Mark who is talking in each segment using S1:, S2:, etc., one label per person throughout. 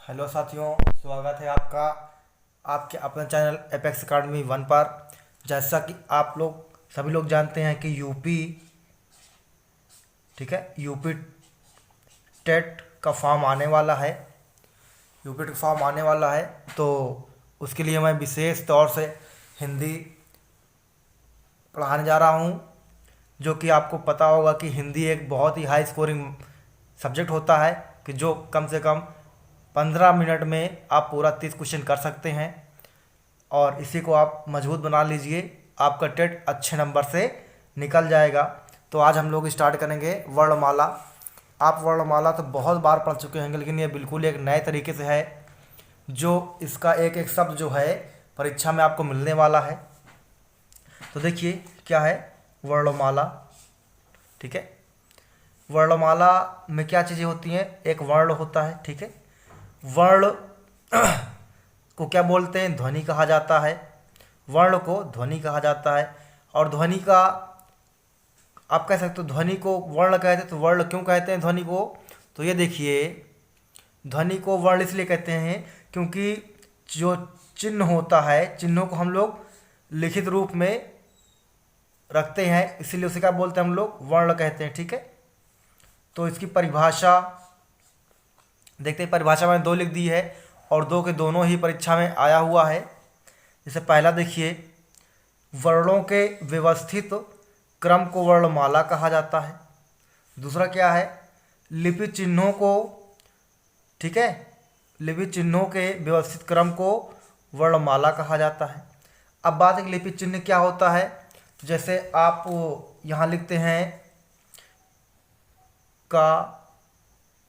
S1: Hello साथियों, स्वागत है आपका आपके अपने चैनल एपेक्स अकाडमी 1 पर। जैसा कि आप लोग सभी लोग जानते हैं कि यूपी, ठीक है, यूपी टेट का फॉर्म आने वाला है। यूपी टेट फॉर्म आने वाला है, तो उसके लिए मैं विशेष तौर से हिंदी पढ़ाने जा रहा हूँ। जो कि आपको पता होगा कि हिंदी एक बहुत ही हाई स्कोरिंग सब्जेक्ट होता है, कि जो कम से कम 15 मिनट में आप पूरा 30 क्वेश्चन कर सकते हैं। और इसी को आप मजबूत बना लीजिए, आपका टेट अच्छे नंबर से निकल जाएगा। तो आज हम लोग स्टार्ट करेंगे वर्णमाला। आप वर्णमाला तो बहुत बार पढ़ चुके होंगे, लेकिन ये बिल्कुल एक नए तरीके से है, जो इसका एक एक शब्द जो है परीक्षा में आपको मिलने वाला है। तो देखिए क्या है वर्णमाला, ठीक है। वर्णमाला में क्या चीज़ें होती हैं? एक वर्ण होता है, ठीक है। वर्ण को क्या बोलते हैं? ध्वनि कहा जाता है। वर्ण को ध्वनि कहा जाता है। और ध्वनि का आप कह सकते हो, ध्वनि को वर्ण कहते हैं। तो वर्ण क्यों कहते हैं ध्वनि को? तो ये देखिए, ध्वनि को वर्ण इसलिए कहते हैं क्योंकि जो चिन्ह होता है, चिन्हों को हम लोग लिखित रूप में रखते हैं, इसीलिए उसे क्या बोलते हैं? हम लोग वर्ण कहते हैं, ठीक है। तो इसकी परिभाषा देखते हैं। परिभाषा मैंने दो लिख दी है, और दो के दोनों ही परीक्षा में आया हुआ है। जैसे पहला देखिए, वर्णों के व्यवस्थित क्रम को वर्णमाला कहा जाता है। दूसरा क्या है? लिपि चिन्हों को, ठीक है, लिपि चिन्हों के व्यवस्थित क्रम को वर्णमाला कहा जाता है। अब बात है कि लिपि चिन्ह क्या होता है। तो जैसे आप यहाँ लिखते हैं का,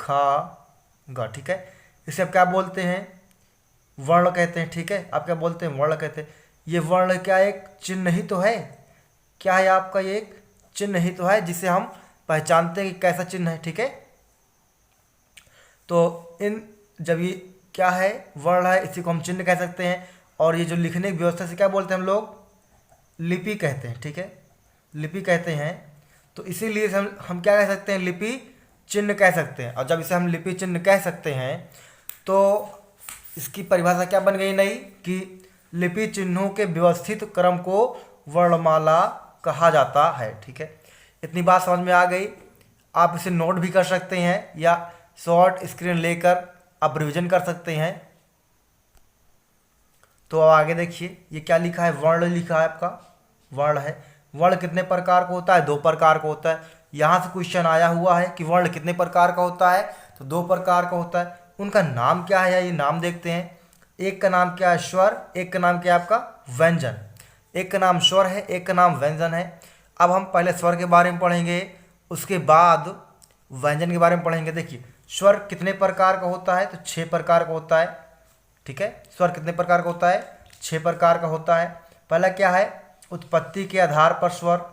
S1: खा, ग, ठीक है, इसे आप क्या बोलते हैं? वर्ण कहते हैं, ठीक है। आप क्या बोलते हैं? वर्ण कहते हैं। ये वर्ण क्या एक चिन्ह ही तो है? क्या है आपका? ये एक चिन्ह ही तो है, जिसे हम पहचानते हैं कि कैसा चिन्ह है, ठीक है। तो इन जब ये क्या है, वर्ण है, इसी को हम चिन्ह कह सकते हैं। और ये जो लिखने की व्यवस्था से क्या बोलते हैं हम लोग? लिपि कहते हैं, ठीक है, लिपि कहते हैं। तो इसीलिए हम क्या कह सकते हैं? लिपि चिन्ह कह सकते हैं। और जब इसे हम लिपि चिन्ह कह सकते हैं, तो इसकी परिभाषा क्या बन गई नई, कि लिपि चिन्हों के व्यवस्थित क्रम को वर्णमाला कहा जाता है, ठीक है। इतनी बात समझ में आ गई। आप इसे नोट भी कर सकते हैं, या शॉर्ट स्क्रीन लेकर आप रिविजन कर सकते हैं। तो अब आगे देखिए, ये क्या लिखा है? वर्ण लिखा है आपका, वर्ण है। वर्ण कितने प्रकार का होता है? 2 प्रकार का होता है। यहाँ से क्वेश्चन आया हुआ है कि वर्ण कितने प्रकार का होता है, तो 2 प्रकार का होता है। उनका नाम क्या है? ये नाम देखते हैं। एक का नाम क्या है? स्वर। एक का नाम क्या है आपका? व्यंजन। एक का नाम स्वर है, एक का नाम व्यंजन है। अब हम पहले स्वर के बारे में पढ़ेंगे, उसके बाद व्यंजन के बारे में पढ़ेंगे। देखिए, स्वर कितने प्रकार का होता है? तो 6 प्रकार का होता है, ठीक है। स्वर कितने प्रकार का होता है? 6 प्रकार का होता है। पहला क्या है? उत्पत्ति के आधार पर स्वर।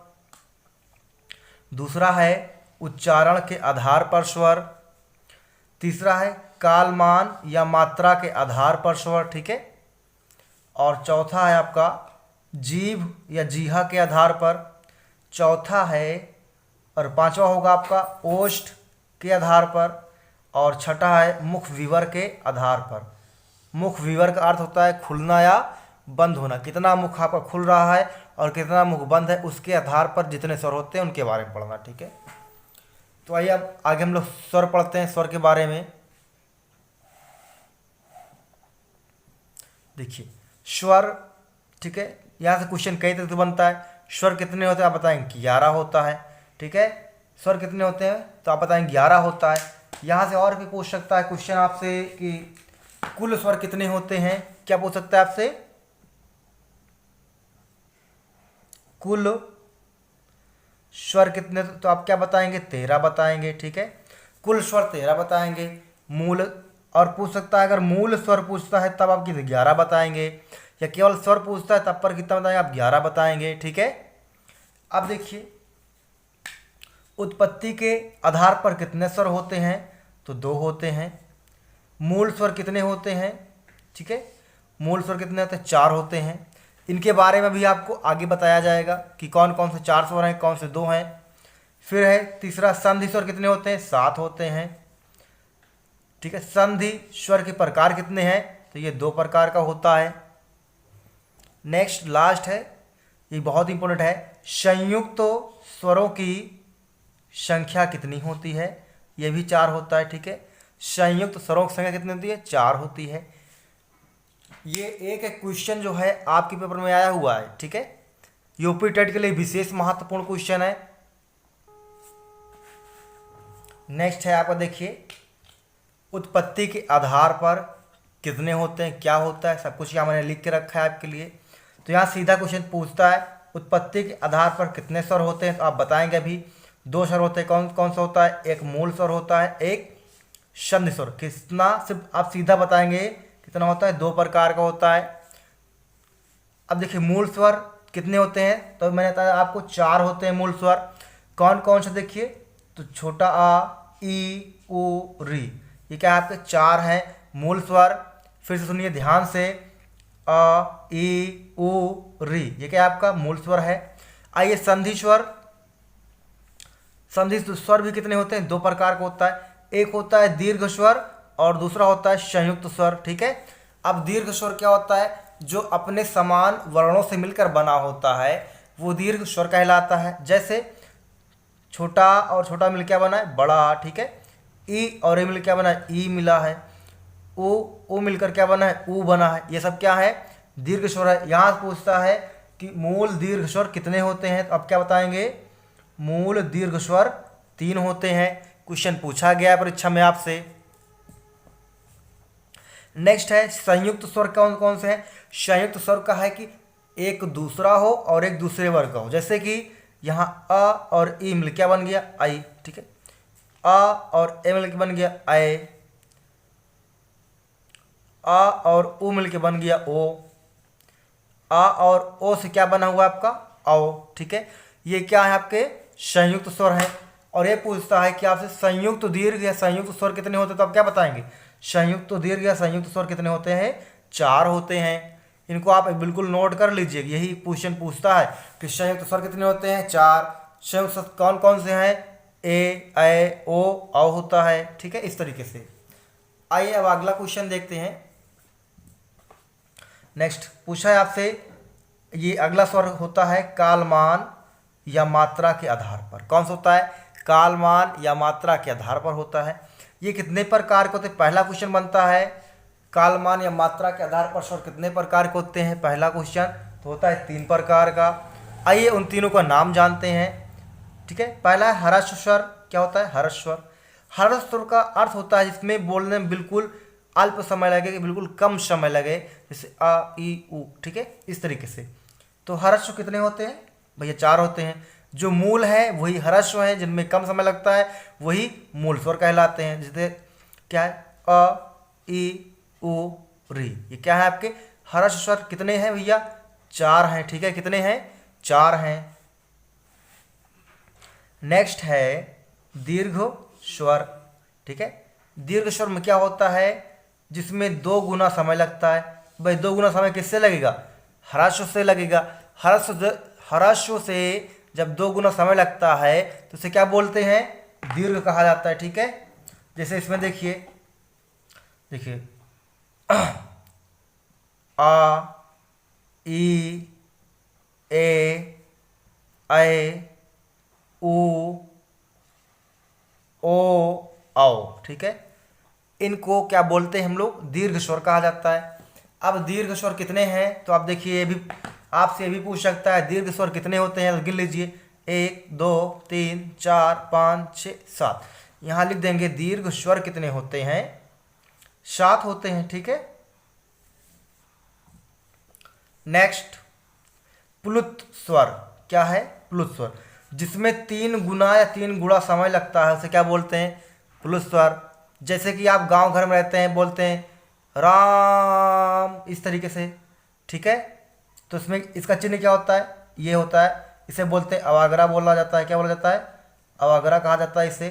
S1: दूसरा है उच्चारण के आधार पर स्वर। तीसरा है कालमान या मात्रा के आधार पर स्वर, ठीक है। और चौथा है आपका जीभ या जीहा के आधार पर। चौथा है, और पांचवा होगा आपका ओष्ठ के आधार पर। और छठा है मुख विवर के आधार पर। मुख विवर का अर्थ होता है खुलना या बंद होना। कितना मुख आपका खुल रहा है और कितना मुख बंद है, उसके आधार पर जितने स्वर होते हैं उनके बारे में पढ़ना, ठीक है। तो आइए अब आगे हम लोग स्वर पढ़ते हैं। स्वर के बारे में देखिए, स्वर, ठीक है, यहाँ से क्वेश्चन कई तरह से बनता है। स्वर कितने होते हैं? आप बताएंगे 11 होता है, ठीक है। स्वर कितने होते हैं? तो आप बताएंगे 11 होता है। यहाँ से और भी पूछ सकता है क्वेश्चन आपसे कि कुल स्वर कितने होते हैं? क्या पूछ सकता है आपसे? कुल स्वर कितने? तो आप क्या बताएंगे? 13 बताएंगे, ठीक है। कुल स्वर 13 बताएंगे। मूल, और पूछ सकता है अगर मूल स्वर पूछता है तब आप कितने? 11 बताएंगे। या केवल स्वर पूछता है तब पर कितना बताएंगे? आप 11 बताएंगे, ठीक है। अब देखिए, उत्पत्ति के आधार पर कितने स्वर होते हैं? तो 2 होते हैं। मूल स्वर कितने होते हैं? ठीक है, मूल स्वर कितने होते हैं? 4 होते हैं। इनके बारे में भी आपको आगे बताया जाएगा कि कौन कौन से 4 स्वर हैं, कौन से 2 हैं। फिर है तीसरा, संधि स्वर कितने होते हैं? 7 होते हैं। ठीक है। संधि स्वर के प्रकार कितने हैं, तो ये 2 प्रकार का होता है। नेक्स्ट लास्ट है, ये बहुत इंपॉर्टेंट है, संयुक्त स्वरों की संख्या कितनी होती है, ये भी 4 होता है। ठीक है, संयुक्त स्वरों की संख्या कितनी होती है, 4 होती है। ये एक क्वेश्चन जो है आपके पेपर में आया हुआ है। ठीक है, यूपी टेट के लिए विशेष महत्वपूर्ण क्वेश्चन है। नेक्स्ट है आपका, देखिए उत्पत्ति के आधार पर कितने होते हैं, क्या होता है, सब कुछ यहाँ मैंने लिख के रखा है आपके लिए। तो यहाँ सीधा क्वेश्चन पूछता है उत्पत्ति के आधार पर कितने स्वर होते हैं, तो आप बताएंगे अभी 2 स्वर होते हैं। कौन कौन सा होता है, एक मूल स्वर होता है, एक संधि स्वर। कितना, सिर्फ आप सीधा बताएंगे कितना होता है, 2 प्रकार का होता है। अब देखिए मूल स्वर कितने होते हैं, तो मैंने बताया आपको 4 होते हैं मूल स्वर। कौन कौन से, देखिए तो छोटा आ, ई, उ, री, ये क्या है आपके 4 हैं मूल स्वर। फिर से सुनिए ध्यान से, अ, ई, उ, री, ये क्या आपका मूल स्वर है। आइए संधि स्वर। संधि स्वर भी कितने होते हैं, 2 प्रकार का होता है, एक होता है दीर्घ स्वर और दूसरा होता है संयुक्त स्वर। ठीक है, अब दीर्घ स्वर क्या होता है, जो अपने समान वर्णों से मिलकर बना होता है वो दीर्घ स्वर कहलाता है। जैसे छोटा और छोटा मिल क्या बना है, बड़ा। ठीक है, ई और ए मिल क्या बना है, ई मिला है। ओ मिलकर क्या बना है, ऊ बना है। ये सब क्या है, दीर्घ स्वर है। यहाँ पूछता है कि मूल दीर्घ स्वर कितने होते हैं, तो अब क्या बताएंगे, मूल दीर्घ स्वर 3 होते हैं। क्वेश्चन पूछा गया परीक्षा में आपसे। नेक्स्ट है संयुक्त स्वर कौन कौन से हैं। संयुक्त स्वर का है कि एक दूसरा हो और एक दूसरे वर्ग का हो। जैसे कि यहाँ अ और ई मिल क्या बन गया, आई। ठीक है, अ और ए मिल के बन गया आए, अ और उ मिल के बन गया ओ, आ और ओ से क्या बना हुआ आपका, आओ। ठीक है, ये क्या है आपके संयुक्त स्वर है। और ये पूछता है कि आपसे संयुक्त दीर्घ या संयुक्त स्वर कितने होते हैं, तो आप क्या बताएंगे, संयुक्त दीर्घ या संयुक्त स्वर कितने होते हैं, 4 होते हैं। इनको आप बिल्कुल नोट कर लीजिए, यही क्वेश्चन पूछता है कि संयुक्त स्वर कितने होते हैं, 4। संयुक्त स्वर कौन कौन से हैं, ए, ओ, औ होता है। ठीक है, इस तरीके से। आइए अब अगला क्वेश्चन देखते हैं। नेक्स्ट पूछा है आपसे, ये अगला स्वर होता है कालमान या मात्रा के आधार पर। कौन सा होता है, कालमान या मात्रा के आधार पर होता है। ये कितने प्रकार के होते हैं, पहला क्वेश्चन बनता है कालमान या मात्रा के आधार पर स्वर कितने प्रकार के होते हैं। पहला क्वेश्चन तो होता है 3 प्रकार का। आइए उन तीनों का नाम जानते हैं। ठीक है, पहला है हर्ष स्वर। क्या होता है, हर्ष स्वर। हर्ष स्वर का अर्थ होता है जिसमें बोलने में बिल्कुल अल्प समय लगे, बिल्कुल कम समय लगे, जैसे आ, ई, उ। ठीक है, इस तरीके से। तो हर्ष स्वर कितने होते हैं भैया, 4 होते हैं। जो मूल है वही हर्ष स्वर है, जिनमें कम समय लगता है वही मूल स्वर कहलाते हैं। जैसे क्या है, अ, ई, उ, री, ये क्या है आपके हर्ष स्वर। कितने हैं भैया, 4 हैं। ठीक है, कितने हैं, 4 हैं। नेक्स्ट है दीर्घ स्वर। ठीक है, दीर्घ स्वर में क्या होता है, जिसमें 2 गुना समय लगता है। भाई 2 गुना समय किससे लगेगा, ह्रस्व से लगेगा। ह्रस्व से जब 2 गुना समय लगता है तो उसे क्या बोलते हैं, दीर्घ कहा जाता है। ठीक है, जैसे इसमें देखिए आ, ई, ए, ऐ, उ, ओ, औ। ठीक है, इनको क्या बोलते हैं हम लोग, दीर्घ स्वर कहा जाता है। अब दीर्घ स्वर कितने हैं, तो आप देखिए ये भी आपसे ये भी पूछ सकता है दीर्घ स्वर कितने होते हैं, तो गिन लीजिए 1 2 3 4 5 6 7। यहाँ लिख देंगे दीर्घ स्वर कितने होते हैं, 7 होते हैं। ठीक है, नेक्स्ट प्लुत स्वर। क्या है, प्लुत स्वर, जिसमें 3 गुना या 3 गुणा समय लगता है उसे क्या बोलते हैं, प्लुत स्वर। जैसे कि आप गांव घर में रहते हैं, बोलते हैं राम, इस तरीके से। ठीक है, तो इसमें इसका चिन्ह क्या होता है, ये होता है, इसे बोलते हैं अवागरा बोला जाता है। क्या बोला जाता है, अवागरा कहा जाता है इसे।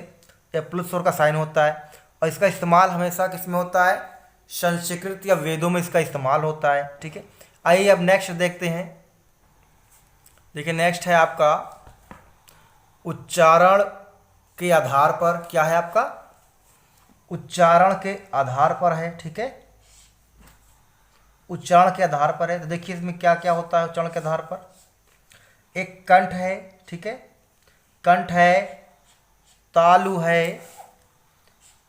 S1: ये प्लुत स्वर का साइन होता है और इसका इस्तेमाल हमेशा किसमें होता है, संस्कृत या वेदों में इसका इस्तेमाल होता है। ठीक है, आइए अब नेक्स्ट देखते हैं। देखिए नेक्स्ट है आपका उच्चारण के आधार पर। क्या है आपका, उच्चारण के आधार पर है, ठीक है, उच्चारण के आधार पर है। तो देखिए इसमें क्या क्या होता है उच्चारण के आधार पर। एक कंठ है, ठीक है, कंठ है, तालु है,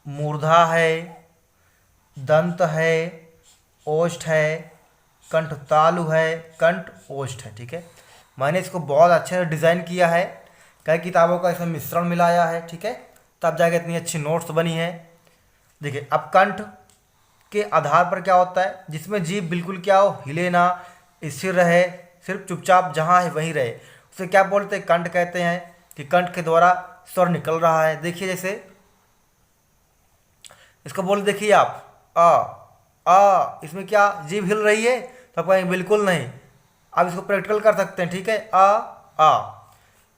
S1: मूर्धा है, दंत है, ओष्ठ है, कंठ तालु है, कंठ ओष्ठ है, ठीक है। मैंने इसको बहुत अच्छे से डिज़ाइन किया है, कई किताबों का इसमें मिश्रण मिलाया है, ठीक है, तब जाके इतनी अच्छी नोट्स बनी है। देखिए अब कंठ के आधार पर क्या होता है, जिसमें जीभ बिल्कुल क्या हो, हिले ना, स्थिर रहे, सिर्फ चुपचाप जहाँ है वहीं रहे, उसे क्या बोलते हैं, कंठ कहते हैं। कि कंठ के द्वारा स्वर निकल रहा है। देखिए जैसे इसको बोल, देखिए आप आ, इसमें क्या जीभ हिल रही है, तो कहेंगे बिल्कुल नहीं। आप इसको प्रैक्टिकल कर सकते हैं, ठीक है, आ।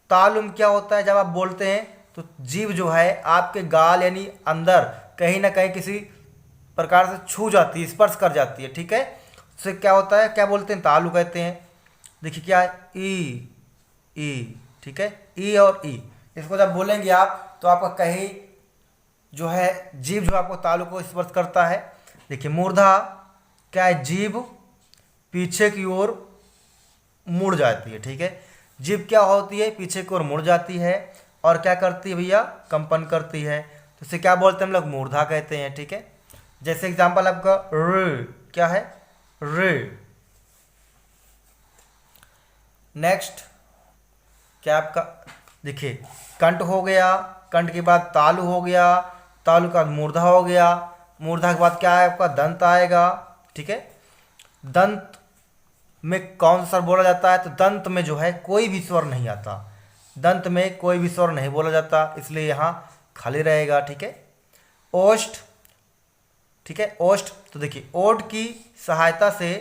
S1: तालुम क्या होता है, जब आप बोलते हैं तो जीभ जो है आपके गाल यानी अंदर कहीं ना कहीं किसी प्रकार से छू जाती है, स्पर्श कर जाती है, ठीक है, उससे क्या होता है, क्या बोलते हैं, तालु कहते हैं। देखिए क्या है, ई, ठीक है, ई और ई, इसको जब बोलेंगे आप तो आपका कहीं जो है जीभ जो आपको तालु को स्पर्श करता है। देखिए मूर्धा क्या है, जीभ पीछे की ओर मुड़ जाती है, ठीक है, जीभ क्या होती है, पीछे की ओर मुड़ जाती है और क्या करती है भैया, कंपन करती है, तो इसे क्या बोलते हैं हम लोग, मूर्धा कहते हैं, ठीक है। जैसे एग्जांपल आपका र, क्या है, र। नेक्स्ट क्या आपका, देखिए कंठ हो गया, कंठ के बाद तालु हो गया, तालु का मूर्धा हो गया, मूर्धा के बाद क्या है आपका, दंत आएगा, ठीक है। दंत में कौन सा स्वर बोला जाता है, तो दंत में जो है कोई भी स्वर नहीं आता, दंत में कोई भी स्वर नहीं बोला जाता, इसलिए यहाँ खाली रहेगा, ठीक है। ओष्ठ, ठीक है, ओष्ठ, तो देखिए ओठ की सहायता से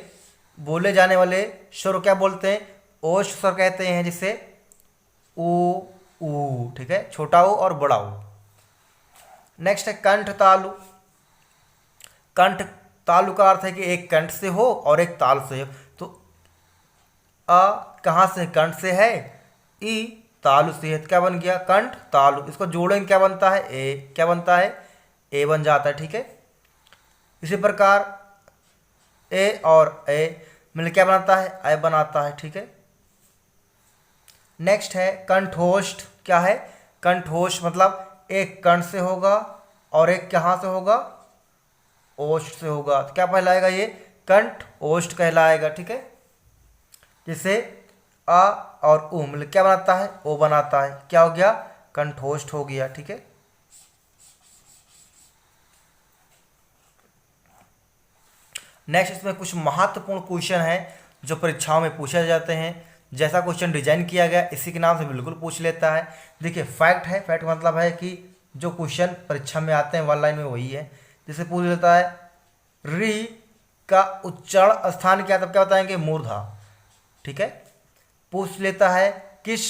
S1: बोले जाने वाले स्वर क्या बोलते हैं, ओष्ठ स्वर कहते हैं, जिसे ऊ, ठीक है, छोटा ऊ और बड़ा ऊ। नेक्स्ट है कंठ तालु। कंठ तालु का अर्थ है कि एक कंठ से हो और एक ताल से हो। तो अ कहाँ से, कंठ से है, ई तालु से है, तो क्या बन गया, कंठ तालु। इसको जोड़ेंगे क्या बनता है, ए, क्या बनता है, ए बन जाता है, ठीक है। इसी प्रकार ए और ए मिलकर क्या बनाता है, ए बनाता है, ठीक है। नेक्स्ट है कंठोष्ठ। क्या है, कंठोष्ठ मतलब एक कंठ से होगा और एक कहाँ से होगा, ओष्ठ से होगा, तो क्या कहलाएगा, ये कंठ ओष्ठ कहलाएगा, ठीक है। जैसे अ और उ मिल क्या बनाता है, ओ बनाता है, क्या हो गया, कंठोष्ठ हो गया, ठीक है। नेक्स्ट इसमें कुछ महत्वपूर्ण क्वेश्चन है जो परीक्षाओं में पूछे जाते हैं। जैसा क्वेश्चन डिजाइन किया गया इसी के नाम से बिल्कुल पूछ लेता है। देखिए फैक्ट है, फैक्ट मतलब है कि जो क्वेश्चन परीक्षा में आते हैं वन लाइन में वही है। जैसे पूछ लेता है री का उच्चारण स्थान क्या, तब क्या बताएंगे, मूर्धा, ठीक है। पूछ लेता है किस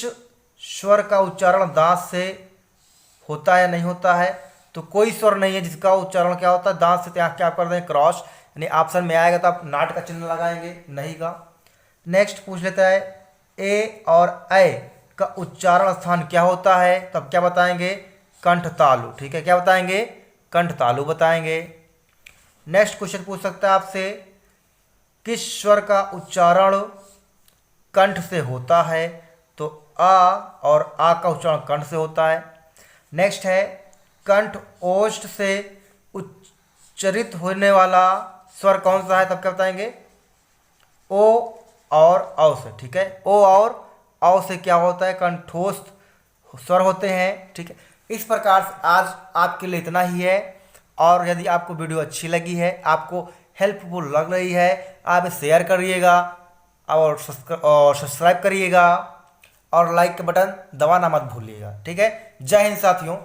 S1: स्वर का उच्चारण दांत से होता है या नहीं होता है, तो कोई स्वर नहीं है जिसका उच्चारण क्या होता है दांत से, क्या क्या कर दें, क्रॉस, यानी ऑप्शन में आएगा तो आप नाट का चिन्ह लगाएंगे, नहीं का। नेक्स्ट पूछ लेता है ए और ऐ का उच्चारण स्थान क्या होता है, तब क्या बताएंगे, कंठ तालु, ठीक है, क्या बताएंगे, कंठ तालु बताएंगे। नेक्स्ट क्वेश्चन पूछ सकता है आपसे किस स्वर का उच्चारण कंठ से होता है, तो आ और आ का उच्चारण कंठ से होता है। नेक्स्ट है कंठ ओष्ठ से उच्चरित होने वाला स्वर कौन सा है, तब क्या बताएंगे, ओ और औ से, ठीक है, ओ और औ से क्या होता है, कंठोस्थ स्वर होते हैं, ठीक है। इस प्रकार से आज आपके लिए इतना ही है। और यदि आपको वीडियो अच्छी लगी है, आपको हेल्पफुल लग रही है, आप शेयर करिएगा और सब्सक्राइब करिएगा और लाइक का बटन दबाना मत भूलिएगा, ठीक है। जय हिंद साथियों।